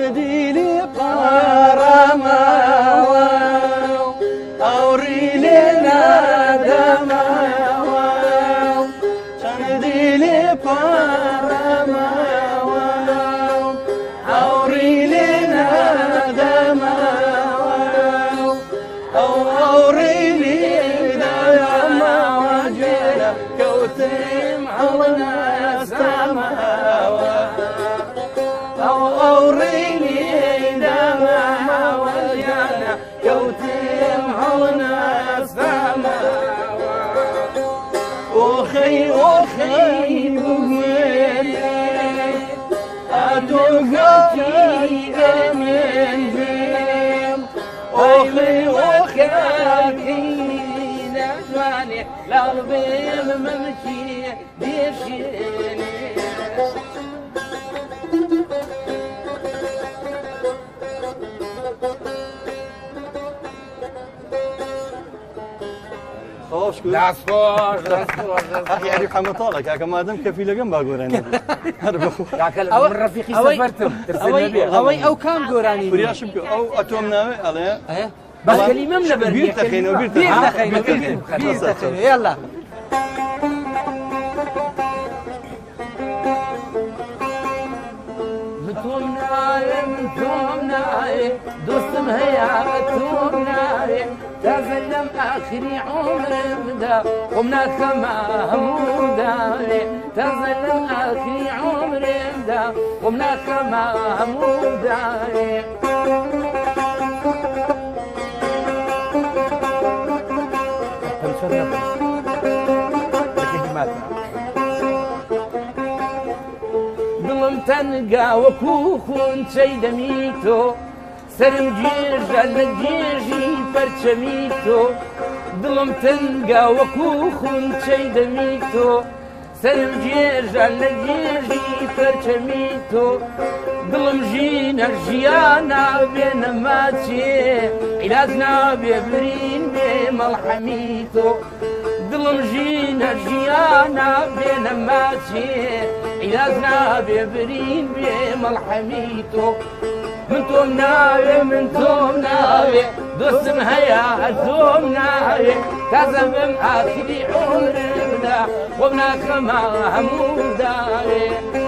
تنديلي قرما أوري لنا دما تنديلي قرما أوري لنا دما أوري لنا دما وجنا كوتم عونا سما أوريني دمع وجانا كوتم عونا سما أخي بقولي أتوقفي من بيم أخي نجواني لغبيم ممشي بيشيني خوش كل داسپور يعني محمد طالك يا كما دام كفيل جنب اقول يا كلام من رفيقي سافرتم ترسلنا بيه او كان قراني وريا شبك او اتومنا على بس كلمه من برني بير تخينو يلا متومناي دوستم هيا متومناي تزلم اخري عمري مدى قمنا كما هموداي تزلم اخري عمري مدى قمنا كما هموداي ظلم تنقى وكوخون شيدميتو سرم جيجا لجيجي فرشميتو ظلم تنقى وكوخون شيدميتو سرم جيجا لجيجي فرشميتو ظلم جينا جيانا بين ماتي علاجنا ببرين بملحميتو ظلم جينا جيانا بين ماتي علاجنا ببرين بملحميتو منتم ناوي دوسم هيا دوم ناوي كذب اخري عمرنا وابنا كما هموداوي